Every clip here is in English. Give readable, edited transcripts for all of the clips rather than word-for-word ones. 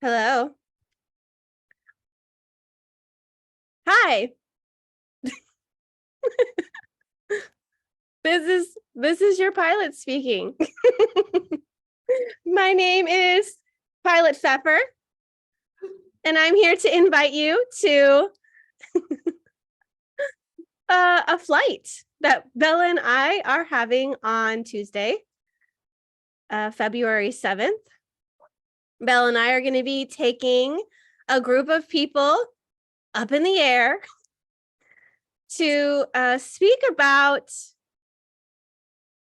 Hello. Hi. This is your pilot speaking. My name is Pilot Pfeffer, and I'm here to invite you to a flight that Bella and I are having on Tuesday, February 7th. Bella and I are going to be taking a group of people up in the air to speak about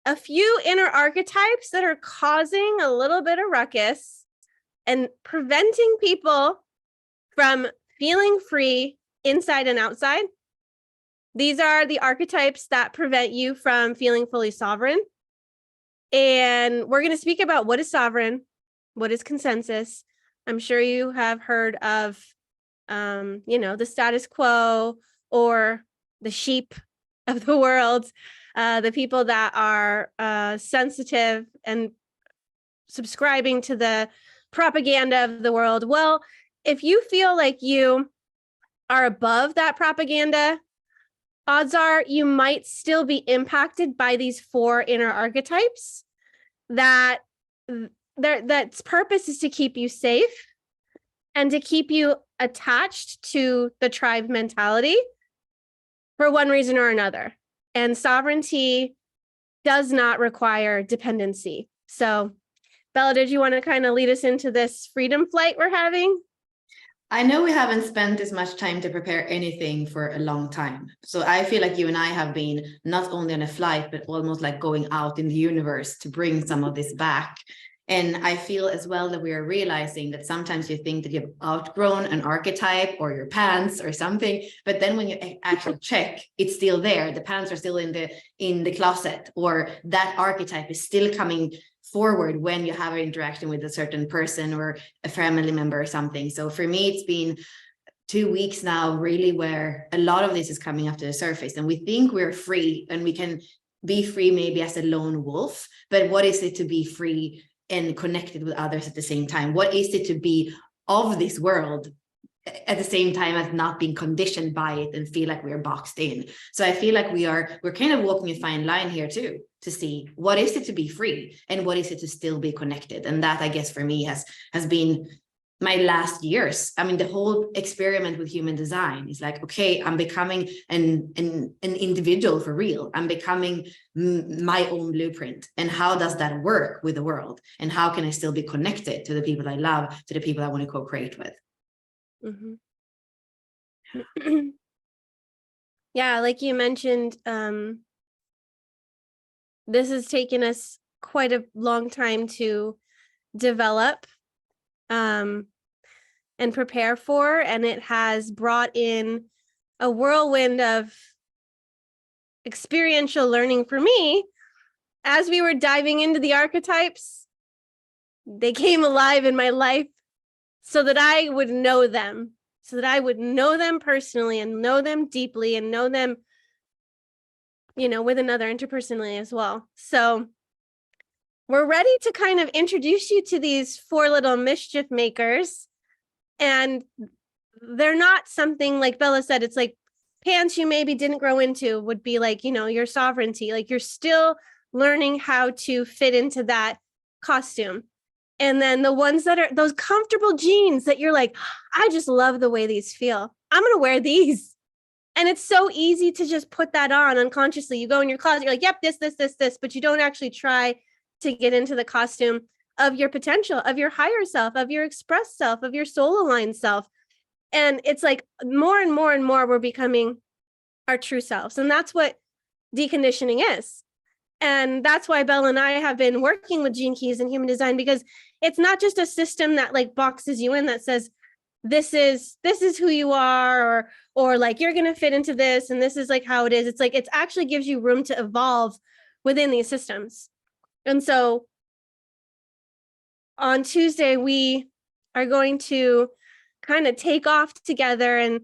a few inner archetypes that are causing a little bit of ruckus and preventing people from feeling free inside and outside. These are the archetypes that prevent you from feeling fully sovereign. And we're going to speak about what is sovereign, what is consensus. I'm sure you have heard of, the status quo or the sheep of the world, the people that are sensitive and subscribing to the propaganda of the world. Well, if you feel like you are above that propaganda, odds are you might still be impacted by these four inner archetypes that's purpose is to keep you safe and to keep you attached to the tribe mentality for one reason or another. And sovereignty does not require dependency. So, Bella, did you want to kind of lead us into this freedom flight we're having? I know we haven't spent as much time to prepare anything for a long time. So I feel like you and I have been not only on a flight, but almost like going out in the universe to bring some of this back. And I feel as well that we are realizing that sometimes you think that you've outgrown an archetype or your pants or something, but then when you actually check, it's still there. The pants are still in the closet, or that archetype is still coming forward when you have an interaction with a certain person or a family member or something. So for me, it's been 2 weeks now, really, where a lot of this is coming up to the surface, and we think we're free and we can be free maybe as a lone wolf, but what is it to be free and connected with others at the same time? What is it to be of this world at the same time as not being conditioned by it and feel like we're boxed in? So I feel like we're kind of walking a fine line here too, to see what is it to be free and what is it to still be connected. And that, I guess, for me has been my last years. I mean, the whole experiment with human design is like, okay, I'm becoming an individual for real. I'm becoming my own blueprint. And how does that work with the world? And how can I still be connected to the people I love, to the people I want to co-create with? Mm-hmm. Yeah, like you mentioned, this has taken us quite a long time to develop and prepare for, and it has brought in a whirlwind of experiential learning for me. As we were diving into the archetypes, they came alive in my life so that I would know them, personally and know them deeply and know them, with another interpersonally as well. So we're ready to kind of introduce you to these four little mischief makers. And they're not something, like Bella said, it's like pants you maybe didn't grow into would be like, your sovereignty. Like you're still learning how to fit into that costume. And then the ones that are those comfortable jeans that you're like, I just love the way these feel. I'm going to wear these. And it's so easy to just put that on unconsciously. You go in your closet, you're like, yep, this, but you don't actually try to get into the costume of your potential, of your higher self, of your express self, of your soul aligned self. And it's like more and more and more we're becoming our true selves. And that's what deconditioning is. And that's why Bella and I have been working with Gene Keys and human design, because it's not just a system that like boxes you in, that says, this is who you are, or like, you're going to fit into this. And this is like how it is. It's like, it actually gives you room to evolve within these systems. And so on Tuesday, we are going to kind of take off together and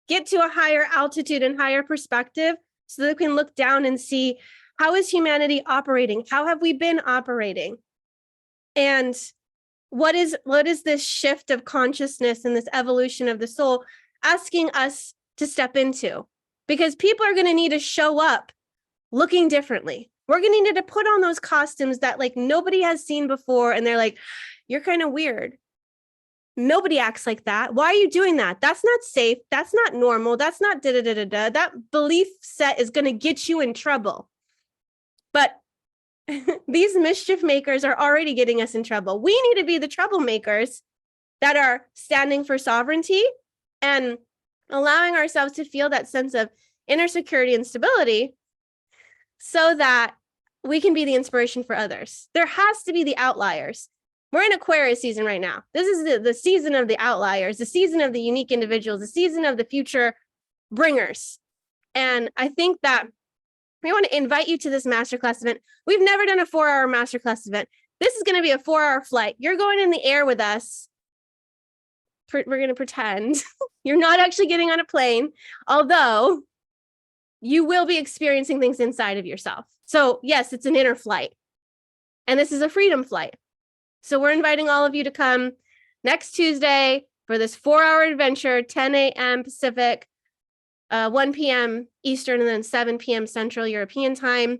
get to a higher altitude and higher perspective so that we can look down and see, how is humanity operating? How have we been operating? And what is this shift of consciousness and this evolution of the soul asking us to step into? Because people are going to need to show up looking differently. We're going to need to put on those costumes that like nobody has seen before. And they're like, you're kind of weird. Nobody acts like that. Why are you doing that? That's not safe. That's not normal. That's not da-da-da-da-da. That belief set is going to get you in trouble. But these mischief makers are already getting us in trouble. We need to be the troublemakers that are standing for sovereignty and allowing ourselves to feel that sense of inner security and stability so that we can be the inspiration for others. There has to be the outliers. We're in Aquarius season right now. This is the season of the outliers, the season of the unique individuals, the season of the future bringers. And I think that we want to invite you to this masterclass event. We've never done a 4-hour masterclass event. This is going to be a 4-hour flight. You're going in the air with us. We're going to pretend you're not actually getting on a plane, although you will be experiencing things inside of yourself. So yes, it's an inner flight. And this is a freedom flight. So we're inviting all of you to come next Tuesday for this 4-hour adventure, 10 a.m. Pacific, 1 p.m. Eastern, and then 7 p.m. Central European time.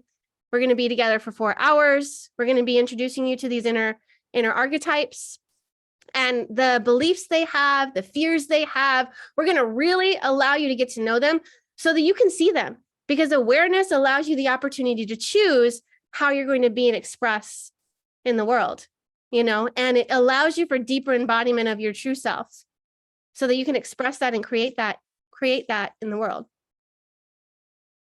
We're going to be together for 4 hours. We're going to be introducing you to these inner archetypes and the beliefs they have, the fears they have. We're going to really allow you to get to know them so that you can see them, because awareness allows you the opportunity to choose how you're going to be and express in the world, and it allows you for deeper embodiment of your true self so that you can express that and create that in the world.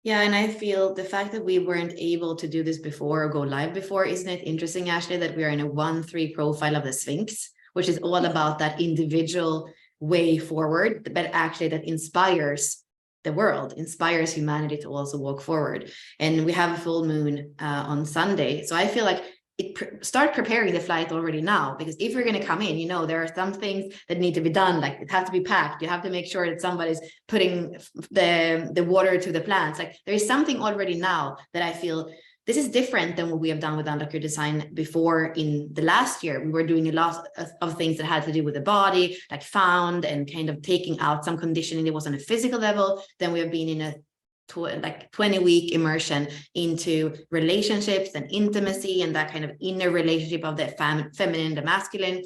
Yeah, and I feel the fact that we weren't able to do this before or go live before, isn't it interesting, Ashley, that we are in a 1-3 profile of the Sphinx, which is all about that individual way forward, but actually that inspires the world, inspires humanity to also walk forward. And we have a full moon on Sunday. So I feel like start preparing the flight already now, because if you're going to come in, there are some things that need to be done, like it has to be packed. You have to make sure that somebody's putting the water to the plants. Like there is something already now that I feel this is different than what we have done with Unlock Your Design before. In the last year, we were doing a lot of things that had to do with the body, like found and kind of taking out some conditioning that was on a physical level. Then we have been in a 20-week immersion into relationships and intimacy and that kind of inner relationship of the feminine and the masculine.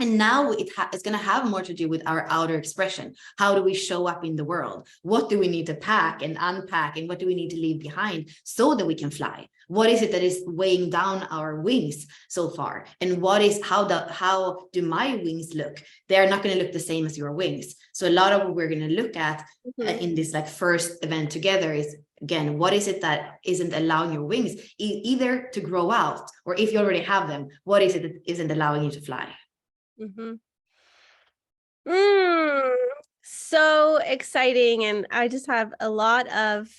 And now it's going to have more to do with our outer expression. How do we show up in the world? What do we need to pack and unpack, and what do we need to leave behind so that we can fly? What is it that is weighing down our wings so far? And how do my wings look? They're not going to look the same as your wings. So a lot of what we're going to look at in this first event together is, again, what is it that isn't allowing your wings either to grow out, or if you already have them, what is it that isn't allowing you to fly? So exciting. And I just have a lot of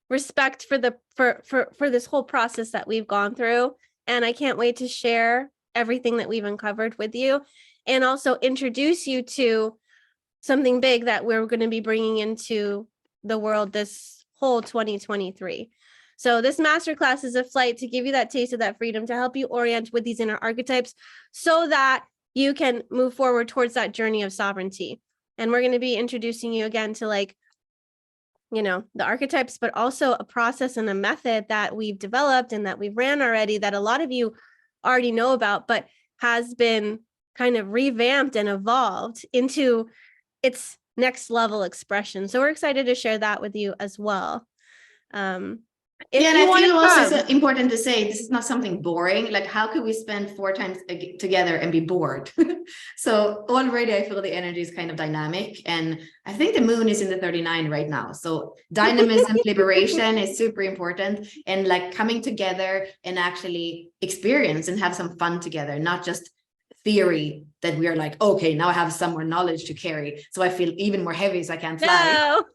respect for this whole process that we've gone through. And I can't wait to share everything that we've uncovered with you, and also introduce you to something big that we're going to be bringing into the world this whole 2023. So this masterclass is a flight to give you that taste of that freedom, to help you orient with these inner archetypes so that you can move forward towards that journey of sovereignty. And we're going to be introducing you again to the archetypes, but also a process and a method that we've developed and that we've ran already, that a lot of you already know about, but has been kind of revamped and evolved into its next level expression. So we're excited to share that with you as well. And I feel also it's important to say this is not something boring. Like, how could we spend 4 times together and be bored? So already I feel the energy is kind of dynamic, and I think the moon is in the 39 right now. So dynamism, liberation is super important, and coming together and actually experience and have some fun together, not just theory that we are okay, now I have some more knowledge to carry, so I feel even more heavy, so I can't fly. No.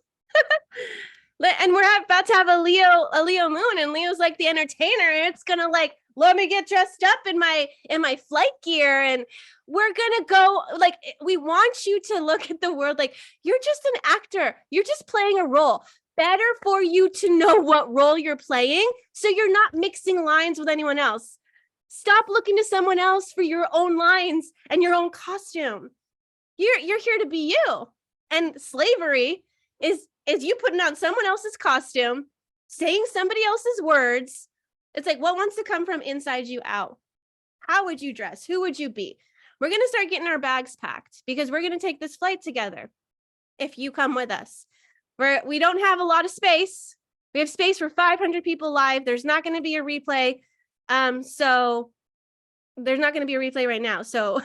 And we're about to have a Leo moon, and Leo's the entertainer. It's gonna let me get dressed up in my flight gear, and we're gonna go we want you to look at the world you're just an actor. You're just playing a role. Better for you to know what role you're playing, so you're not mixing lines with anyone else. Stop looking to someone else for your own lines and your own costume. You're here to be you. And slavery is you putting on someone else's costume, saying somebody else's words. It's like, what wants to come from inside you out? How would you dress? Who would you be? We're going to start getting our bags packed because we're going to take this flight together. If you come with us, we don't have a lot of space. We have space for 500 people live. There's not going to be a replay. So there's not going to be a replay right now. So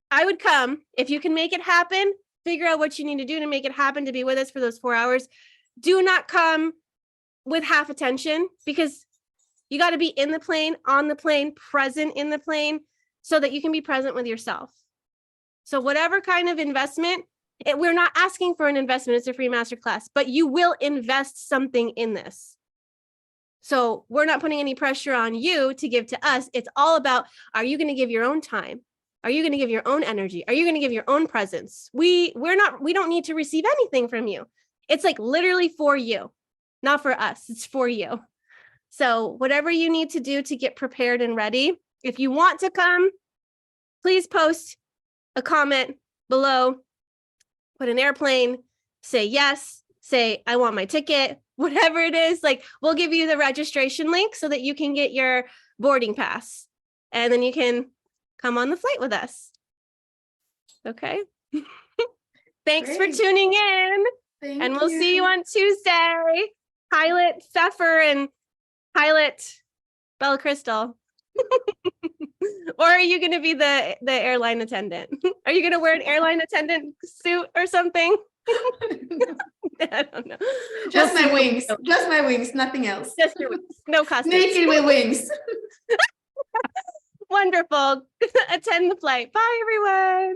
I would come if you can make it happen. Figure out what you need to do to make it happen to be with us for those 4 hours. Do not come with half attention because you got to be in the plane, on the plane, present in the plane so that you can be present with yourself. So whatever kind of investment, we're not asking for an investment. It's a free masterclass, but you will invest something in this. So we're not putting any pressure on you to give to us. It's all about, are you going to give your own time? Are you going to give your own energy? Are you going to give your own presence? We don't need to receive anything from you. It's like literally for you, not for us. It's for you. So whatever you need to do to get prepared and ready, if you want to come, please post a comment below, put an airplane, say yes, say I want my ticket, whatever it is. Like, we'll give you the registration link so that you can get your boarding pass and then you can come on the flight with us. Okay. Thanks Great. for tuning in. Thank We'll you. see you on Tuesday. Pilot Pfeffer and Pilot Bella Crystal. Or are you going to be the airline attendant? Are you going to wear an airline attendant suit or something? I don't know. Just my wings. Just my wings. Nothing else. Just your wings. No costumes. Naked with wings. Wonderful. Attend the flight. Bye, everyone.